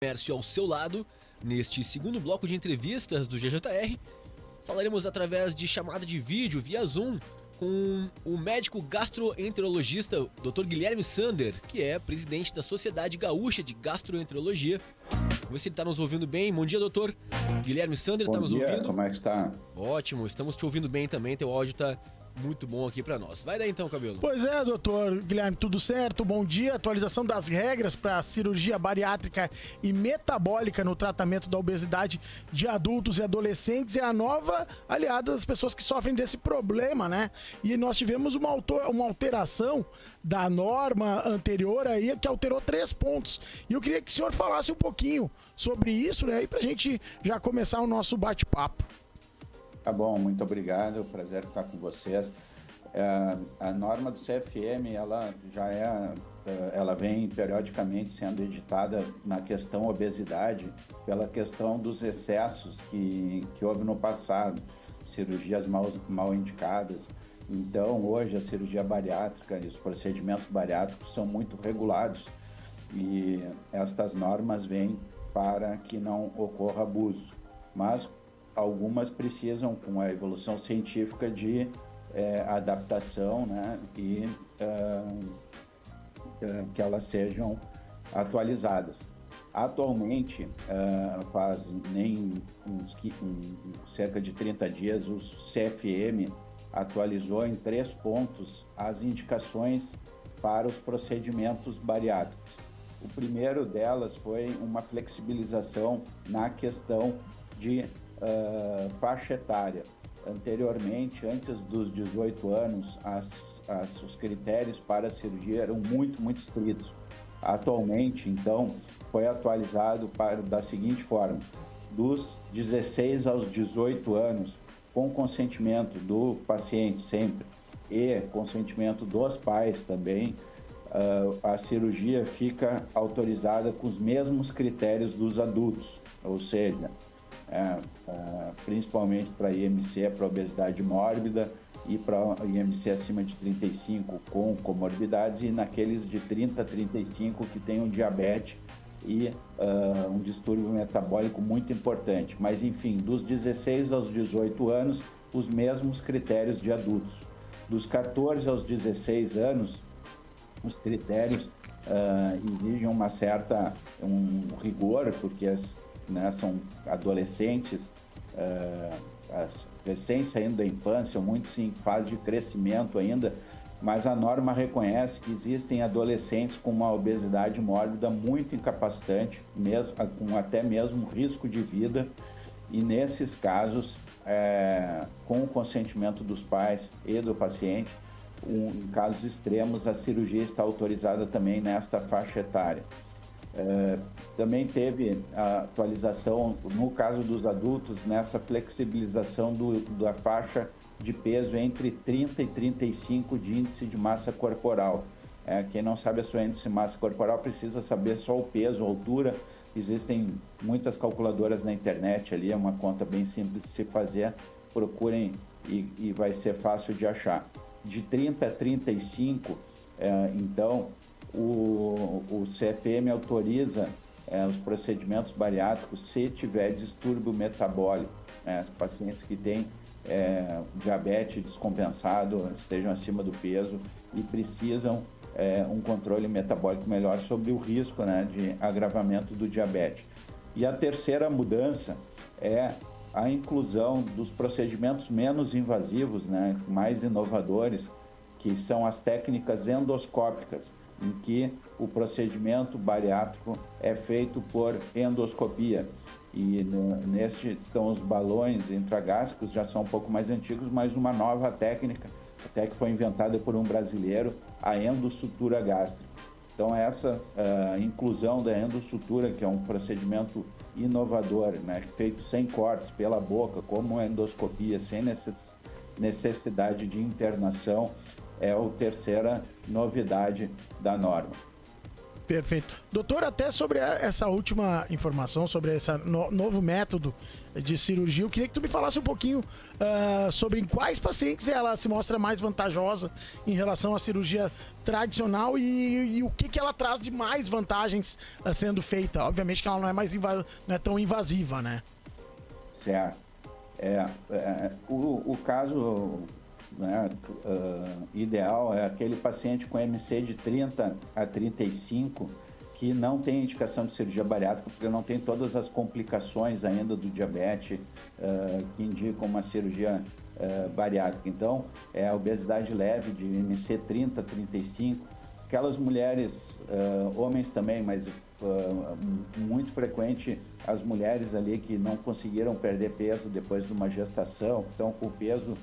Comércio ao seu lado. Neste segundo bloco de entrevistas do GJR, falaremos através de chamada de vídeo via Zoom com o médico gastroenterologista Dr. Guilherme Sander, que é presidente da Sociedade Gaúcha de Gastroenterologia. Vamos ver se ele está nos ouvindo bem. Bom dia, doutor. Guilherme Sander, está nos ouvindo? Como é que está? Ótimo, estamos te ouvindo bem também, teu áudio está muito bom aqui pra nós. Vai daí então, Cabelo. Pois é, doutor Guilherme, tudo certo? Bom dia. Atualização das regras para cirurgia bariátrica e metabólica no tratamento da obesidade de adultos e adolescentes é a nova aliada das pessoas que sofrem desse problema, né? E nós tivemos uma alteração da norma anterior aí que alterou 3 pontos. E eu queria que o senhor falasse um pouquinho sobre isso, né? E pra gente já começar o nosso bate-papo. Tá bom, muito obrigado, prazer estar com vocês. A norma do CFM, ela vem periodicamente sendo editada na questão obesidade, pela questão dos excessos que houve no passado, cirurgias mal indicadas. Então, hoje, a cirurgia bariátrica e os procedimentos bariátricos são muito regulados e estas normas vêm para que não ocorra abuso. Mas algumas precisam, com a evolução científica, de adaptação, né? E que elas sejam atualizadas. Atualmente, faz cerca de 30 dias, o CFM atualizou em 3 pontos as indicações para os procedimentos bariátricos. O primeiro delas foi uma flexibilização na questão de faixa etária. Anteriormente, antes dos 18 anos, os critérios para a cirurgia eram muito estritos. Atualmente, então, foi atualizado da seguinte forma: dos 16 aos 18 anos, com consentimento do paciente sempre e consentimento dos pais também, a cirurgia fica autorizada com os mesmos critérios dos adultos, ou seja, principalmente para IMC, para obesidade mórbida, e para IMC acima de 35 com comorbidades, e naqueles de 30 a 35 que tem um diabetes e um distúrbio metabólico muito importante. Mas, enfim, dos 16 aos 18 anos, os mesmos critérios de adultos. Dos 14 aos 16 anos, os critérios exigem um rigor, porque são adolescentes, recém saindo da infância, muitos em fase de crescimento ainda, mas a norma reconhece que existem adolescentes com uma obesidade mórbida muito incapacitante, com até mesmo risco de vida, e nesses casos, com o consentimento dos pais e do paciente, em casos extremos, a cirurgia está autorizada também nesta faixa etária. Também teve a atualização, no caso dos adultos, nessa flexibilização da faixa de peso entre 30 e 35 de índice de massa corporal. Quem não sabe a sua índice de massa corporal precisa saber só o peso, a altura. Existem muitas calculadoras na internet ali, é uma conta bem simples de se fazer. Procurem e vai ser fácil de achar. De 30 a 35, então, o CFM autoriza os procedimentos bariátricos se tiver distúrbio metabólico, pacientes que têm diabetes descompensado, estejam acima do peso e precisam um controle metabólico melhor sobre o risco, de agravamento do diabetes. E a terceira mudança é a inclusão dos procedimentos menos invasivos, mais inovadores, que são as técnicas endoscópicas, em que o procedimento bariátrico é feito por endoscopia. E neste estão os balões intragástricos, já são um pouco mais antigos, mas uma nova técnica, até que foi inventada por um brasileiro, a endossutura gástrica. Então essa inclusão da endossutura, que é um procedimento inovador, feito sem cortes, pela boca, como endoscopia, sem necessidade de internação, é a terceira novidade da norma. Perfeito. Doutor, até sobre essa última informação, sobre esse novo método de cirurgia, eu queria que tu me falasse um pouquinho sobre em quais pacientes ela se mostra mais vantajosa em relação à cirurgia tradicional e o que ela traz de mais vantagens sendo feita. Obviamente que ela não é não é tão invasiva, né? Certo. O caso, né, ideal é aquele paciente com MC de 30 a 35 que não tem indicação de cirurgia bariátrica, porque não tem todas as complicações ainda do diabetes que indicam uma cirurgia bariátrica. Então, é a obesidade leve de MC 30 a 35, aquelas mulheres, homens também, mas muito frequente as mulheres ali que não conseguiram perder peso depois de uma gestação, estão com o peso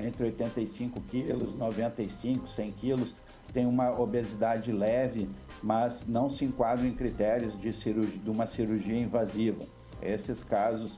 entre 85 quilos, 95, 100 quilos, tem uma obesidade leve, mas não se enquadram em critérios de uma cirurgia invasiva. Esses casos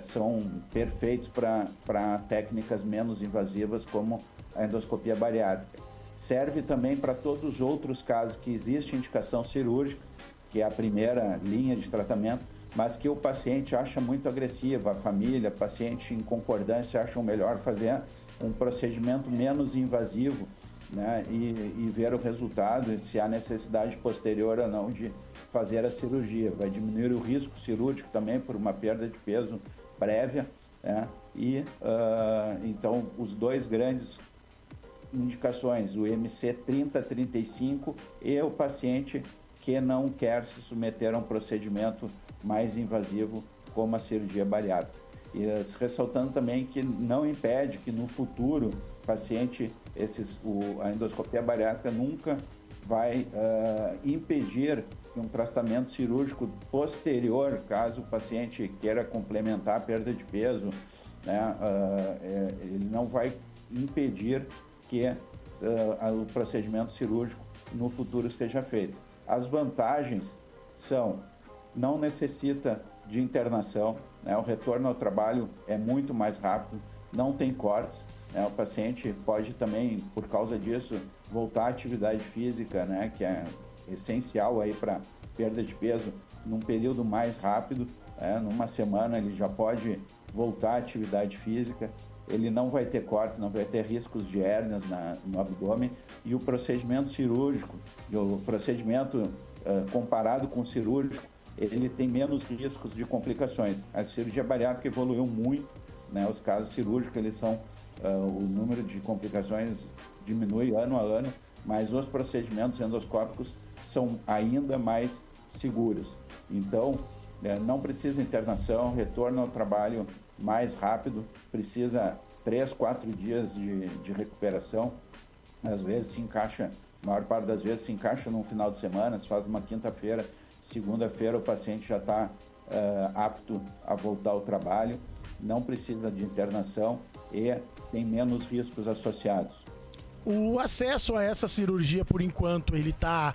são perfeitos para técnicas menos invasivas, como a endoscopia bariátrica. Serve também para todos os outros casos que existe indicação cirúrgica, que é a primeira linha de tratamento, mas que o paciente acha muito agressiva, a família, paciente em concordância acham melhor fazer um procedimento menos invasivo, né, e ver o resultado, se há necessidade posterior ou não de fazer a cirurgia. Vai diminuir o risco cirúrgico também por uma perda de peso prévia, né, e então os dois grandes indicações, o MC 30-35 e o paciente que não quer se submeter a um procedimento mais invasivo como a cirurgia bariátrica. E ressaltando também que não impede que no futuro paciente, a endoscopia bariátrica nunca vai impedir que um tratamento cirúrgico posterior, caso o paciente queira complementar a perda de peso, né, ele não vai impedir que o procedimento cirúrgico no futuro esteja feito. As vantagens são: não necessita de internação, né? O retorno ao trabalho é muito mais rápido, não tem cortes, né? O paciente pode também, por causa disso, voltar à atividade física, né? Que é essencial aí para perda de peso, num período mais rápido, né? Numa semana ele já pode voltar à atividade física. Ele não vai ter cortes, não vai ter riscos de hérnias no abdômen, e o procedimento cirúrgico, o procedimento comparado com o cirúrgico, ele tem menos riscos de complicações. A cirurgia bariátrica evoluiu muito, né? Os casos cirúrgicos, eles são, o número de complicações diminui ano a ano, mas os procedimentos endoscópicos são ainda mais seguros. Então, não precisa internação, retorno ao trabalho mais rápido, precisa 3, 4 dias de recuperação. Às vezes se encaixa, a maior parte das vezes se encaixa num final de semana, se faz uma quinta-feira, segunda-feira o paciente já está apto a voltar ao trabalho, não precisa de internação e tem menos riscos associados. O acesso a essa cirurgia, por enquanto, ele está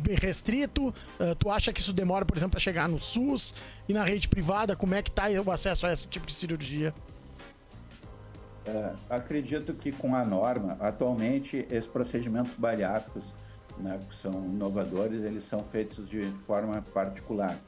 bem restrito? Tu acha que isso demora, por exemplo, para chegar no SUS e na rede privada? Como é que está o acesso a esse tipo de cirurgia? Acredito que com a norma, atualmente, esses procedimentos bariátricos, né, que são inovadores, eles são feitos de forma particular.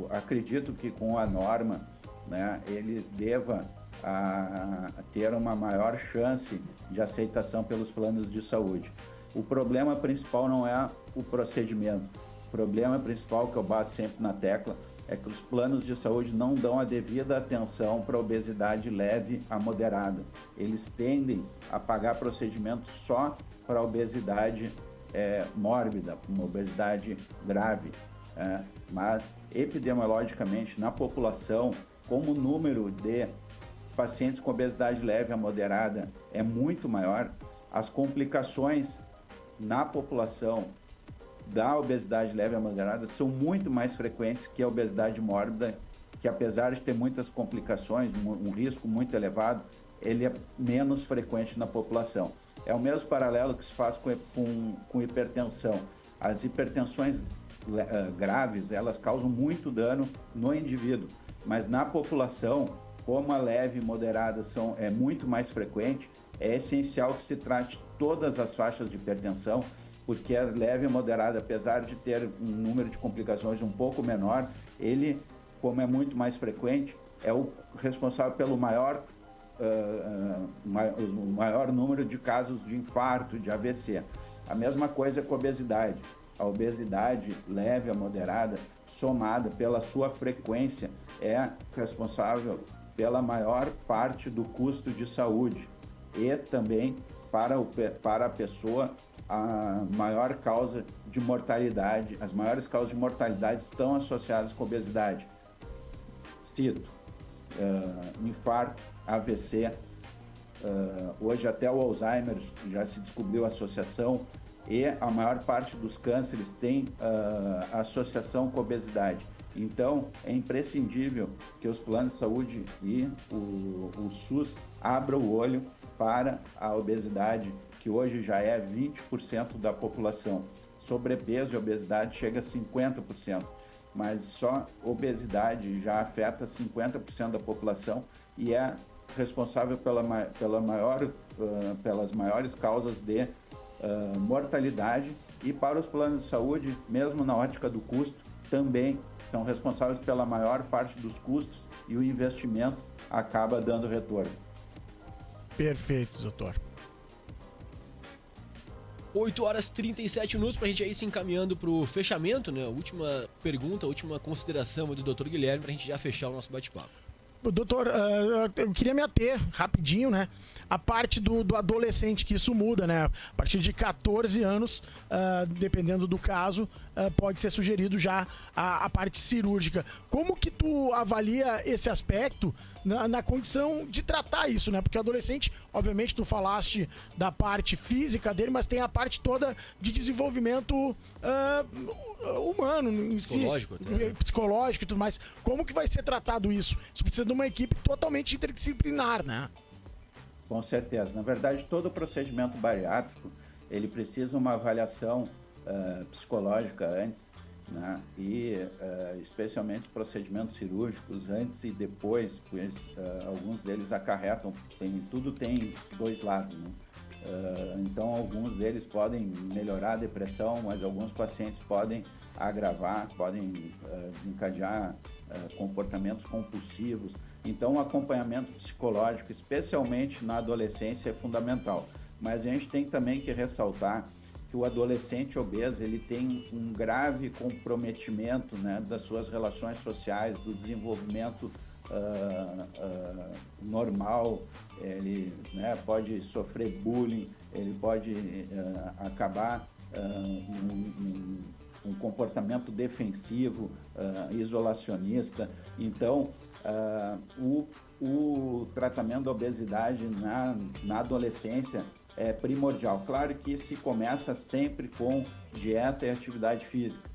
Acredito que com a norma, né, ele deva a ter uma maior chance de aceitação pelos planos de saúde. O problema principal não é o procedimento. O problema principal, que eu bato sempre na tecla, é que os planos de saúde não dão a devida atenção para a obesidade leve a moderada. Eles tendem a pagar procedimentos só para a obesidade mórbida, uma obesidade grave. Mas, epidemiologicamente, na população, como o número de pacientes com obesidade leve a moderada é muito maior, as complicações na população da obesidade leve a moderada são muito mais frequentes que a obesidade mórbida, que apesar de ter muitas complicações, um risco muito elevado, ele é menos frequente na população. É o mesmo paralelo que se faz com hipertensão. As hipertensões graves, elas causam muito dano no indivíduo, mas na população, como a leve e moderada é muito mais frequente, é essencial que se trate todas as faixas de hipertensão, porque a leve e moderada, apesar de ter um número de complicações um pouco menor, ele, como é muito mais frequente, é o responsável pelo maior número de casos de infarto, de AVC. A mesma coisa com a obesidade. A obesidade leve a moderada, somada pela sua frequência, é responsável pela maior parte do custo de saúde e também para a pessoa a maior causa de mortalidade. As maiores causas de mortalidade estão associadas com a obesidade. Cito, infarto, AVC, hoje até o Alzheimer já se descobriu a associação, e a maior parte dos cânceres tem associação com a obesidade. Então, é imprescindível que os planos de saúde e o SUS abram o olho para a obesidade, que hoje já é 20% da população. Sobrepeso e obesidade chega a 50%, mas só obesidade já afeta 50% da população e é responsável pelas maiores causas de mortalidade, e para os planos de saúde, mesmo na ótica do custo, também são responsáveis pela maior parte dos custos, e o investimento acaba dando retorno. Perfeito, doutor. 8 horas e 37 minutos pra gente aí se encaminhando pro fechamento, né? Última pergunta, última consideração do Dr. Guilherme pra gente já fechar o nosso bate-papo. Doutor, eu queria me ater rapidinho, né? A parte do adolescente, que isso muda, né? A partir de 14 anos, dependendo do caso, pode ser sugerido já a parte cirúrgica. Como que tu avalia esse aspecto na condição de tratar isso, né? Porque o adolescente, obviamente, tu falaste da parte física dele, mas tem a parte toda de desenvolvimento humano em psicológico, si, até, né? Psicológico e tudo mais. Como que vai ser tratado isso? Isso precisa de uma equipe totalmente interdisciplinar, né? Com certeza. Na verdade, todo procedimento bariátrico, ele precisa uma avaliação psicológica antes, né? E especialmente os procedimentos cirúrgicos antes e depois, pois alguns deles acarretam, tudo tem dois lados, né? Então, alguns deles podem melhorar a depressão, mas alguns pacientes podem agravar, podem desencadear comportamentos compulsivos. Então, o acompanhamento psicológico, especialmente na adolescência, é fundamental. Mas a gente tem também que ressaltar que o adolescente obeso, ele tem um grave comprometimento, né, das suas relações sociais, do desenvolvimento normal. Ele, né, pode sofrer bullying, ele pode acabar um comportamento defensivo, isolacionista. Então, o tratamento da obesidade na adolescência é primordial. Claro que se começa sempre com dieta e atividade física.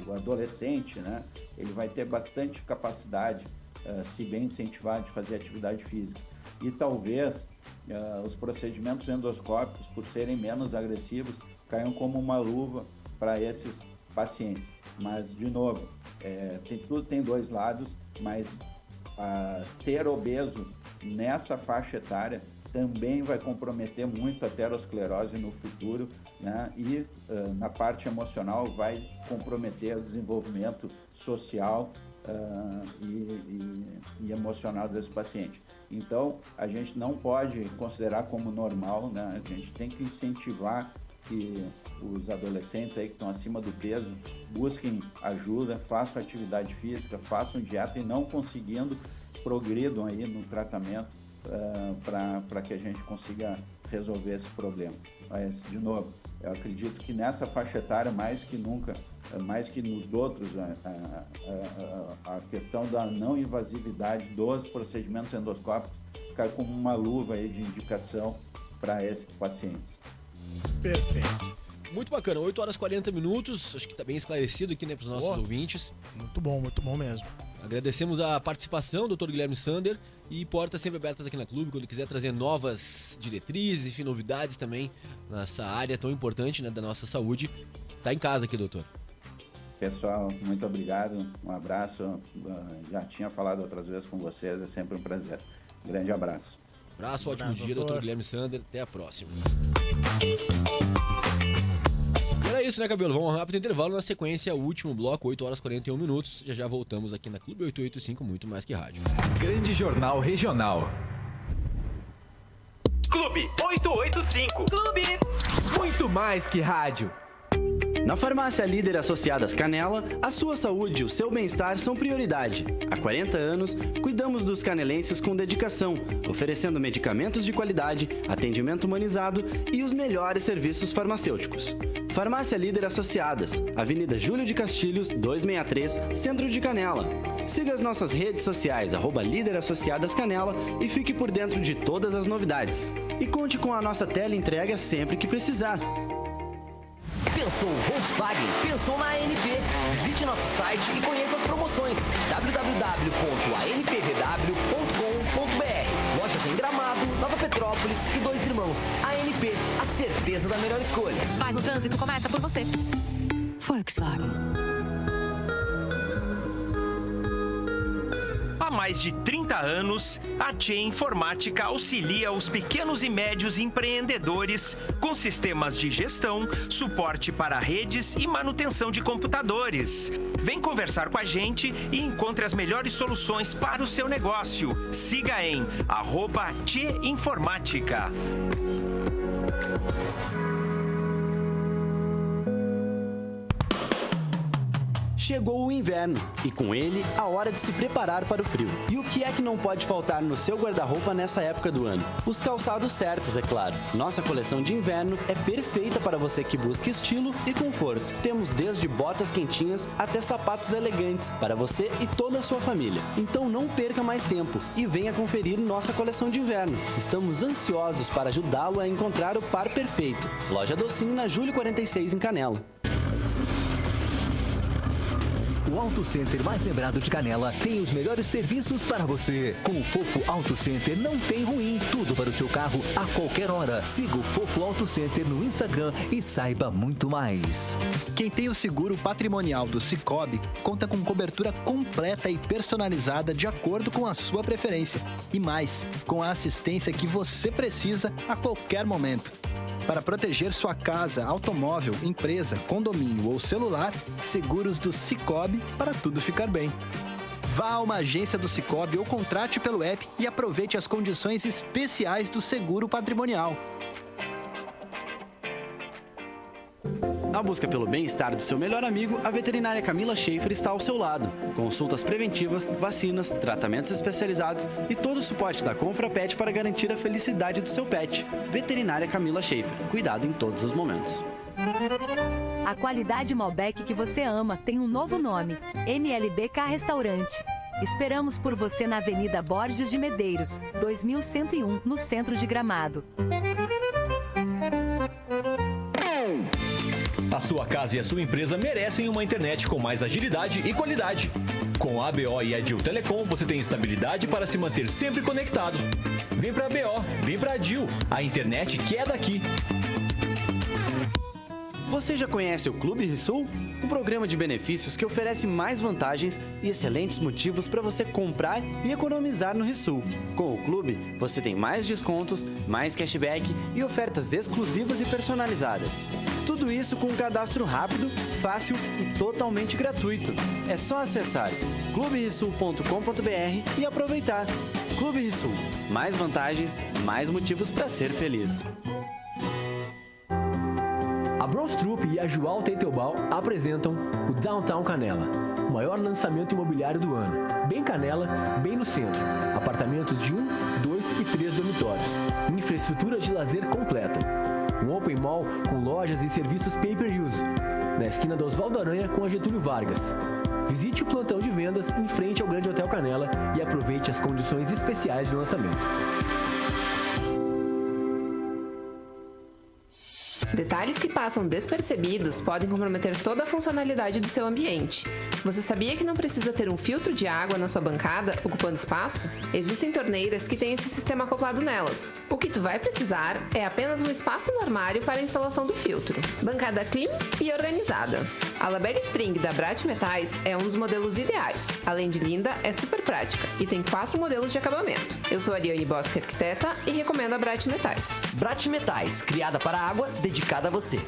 O adolescente, né, ele vai ter bastante capacidade, se bem incentivado, de fazer atividade física. E talvez os procedimentos endoscópicos, por serem menos agressivos, caiam como uma luva para esses pacientes. Mas, de novo, tudo tem dois lados, mas ser obeso nessa faixa etária também vai comprometer muito a aterosclerose no futuro, né? E na parte emocional vai comprometer o desenvolvimento social e emocional desse paciente. Então, a gente não pode considerar como normal, né? A gente tem que incentivar que os adolescentes aí que estão acima do peso busquem ajuda, façam atividade física, façam dieta, e não conseguindo, progridam aí no tratamento para que a gente consiga resolver esse problema. Mas, de novo, eu acredito que nessa faixa etária, mais que nunca, mais que nos outros, a questão da não invasividade dos procedimentos endoscópicos cai como uma luva aí de indicação para esses pacientes. Perfeito. Muito bacana, 8 horas e 40 minutos, acho que tá bem esclarecido aqui, né, pros nossos ouvintes. Muito bom mesmo. Agradecemos a participação do Dr. Guilherme Sander, e portas sempre abertas aqui na Clube, quando quiser trazer novas diretrizes, enfim, novidades também nessa área tão importante, né, da nossa saúde. Tá em casa aqui, doutor. Pessoal, muito obrigado, um abraço. Já tinha falado outras vezes com vocês, é sempre um prazer. Grande abraço. Abraço, ótimo dia, doutor. Dr. Guilherme Sander. Até a próxima. E era isso, né, Cabelo? Vamos a um rápido intervalo. Na sequência, o último bloco, 8 horas e 41 minutos. Já voltamos aqui na Clube 885, muito mais que rádio. Grande Jornal Regional. Clube 885. Clube. Muito mais que rádio. Na Farmácia Líder Associadas Canela, a sua saúde e o seu bem-estar são prioridade. Há 40 anos, cuidamos dos canelenses com dedicação, oferecendo medicamentos de qualidade, atendimento humanizado e os melhores serviços farmacêuticos. Farmácia Líder Associadas, Avenida Júlio de Castilhos, 263, Centro de Canela. Siga as nossas redes sociais, @Líder Associadas Canela, e fique por dentro de todas as novidades. E conte com a nossa teleentrega sempre que precisar. Pensou Volkswagen? Pensou na ANP. Visite nosso site e conheça as promoções. www.anpvw.com.br. Lojas em Gramado, Nova Petrópolis e Dois Irmãos. ANP, a certeza da melhor escolha. Paz no trânsito começa por você. Volkswagen. Há mais de 30 anos, a TE Informática auxilia os pequenos e médios empreendedores com sistemas de gestão, suporte para redes e manutenção de computadores. Vem conversar com a gente e encontre as melhores soluções para o seu negócio. Siga em @TE Informática. Chegou o inverno e com ele a hora de se preparar para o frio. E o que é que não pode faltar no seu guarda-roupa nessa época do ano? Os calçados certos, é claro. Nossa coleção de inverno é perfeita para você que busca estilo e conforto. Temos desde botas quentinhas até sapatos elegantes para você e toda a sua família. Então não perca mais tempo e venha conferir nossa coleção de inverno. Estamos ansiosos para ajudá-lo a encontrar o par perfeito. Loja Docinho na Júlio 46 em Canela. O Auto Center mais lembrado de Canela tem os melhores serviços para você. Com o Fofo Auto Center não tem ruim. Tudo para o seu carro a qualquer hora. Siga o Fofo Auto Center no Instagram e saiba muito mais. Quem tem o seguro patrimonial do Sicoob conta com cobertura completa e personalizada de acordo com a sua preferência. E mais, com a assistência que você precisa a qualquer momento. Para proteger sua casa, automóvel, empresa, condomínio ou celular, seguros do Sicoob para tudo ficar bem. Vá a uma agência do Sicoob ou contrate pelo app e aproveite as condições especiais do seguro patrimonial. Na busca pelo bem-estar do seu melhor amigo, a veterinária Camila Schaefer está ao seu lado. Consultas preventivas, vacinas, tratamentos especializados e todo o suporte da Confrapet para garantir a felicidade do seu pet. Veterinária Camila Schaefer. Cuidado em todos os momentos. A qualidade Malbec que você ama tem um novo nome: NLBK Restaurante. Esperamos por você na Avenida Borges de Medeiros, 2101, no centro de Gramado. A sua casa e a sua empresa merecem uma internet com mais agilidade e qualidade. Com a ABO e a Dil Telecom, você tem estabilidade para se manter sempre conectado. Vem pra ABO, vem pra Dil, a internet que é daqui. Você já conhece o Clube Rissul? Um programa de benefícios que oferece mais vantagens e excelentes motivos para você comprar e economizar no Rissul. Com o Clube, você tem mais descontos, mais cashback e ofertas exclusivas e personalizadas. Tudo isso com um cadastro rápido, fácil e totalmente gratuito. É só acessar cluberissul.com.br e aproveitar. Clube Rissul. Mais vantagens, mais motivos para ser feliz. A Bros Troop e a João Teitelbaum apresentam o Downtown Canela, o maior lançamento imobiliário do ano. Bem Canela, bem no centro. Apartamentos de 1, 2 e 3 dormitórios. Infraestrutura de lazer completa. Um open mall com lojas e serviços pay-per-use. Na esquina da Oswaldo Aranha com a Getúlio Vargas. Visite o plantão de vendas em frente ao Grande Hotel Canela e aproveite as condições especiais de lançamento. Detalhes que passam despercebidos podem comprometer toda a funcionalidade do seu ambiente. Você sabia que não precisa ter um filtro de água na sua bancada, ocupando espaço? Existem torneiras que têm esse sistema acoplado nelas. O que tu vai precisar é apenas um espaço no armário para a instalação do filtro. Bancada clean e organizada. A Labelle Spring da Brat Metais é um dos modelos ideais. Além de linda, é super prática e tem 4 modelos de acabamento. Eu sou a Ariane Bosque, arquiteta, e recomendo a Brat Metais. Brat Metais, criada para a água, dedicada a você.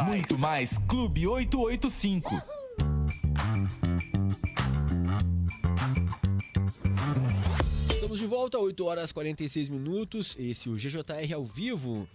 Muito mais. Clube 885. Estamos de volta, 8 horas 46 minutos. Esse é o GJR ao vivo.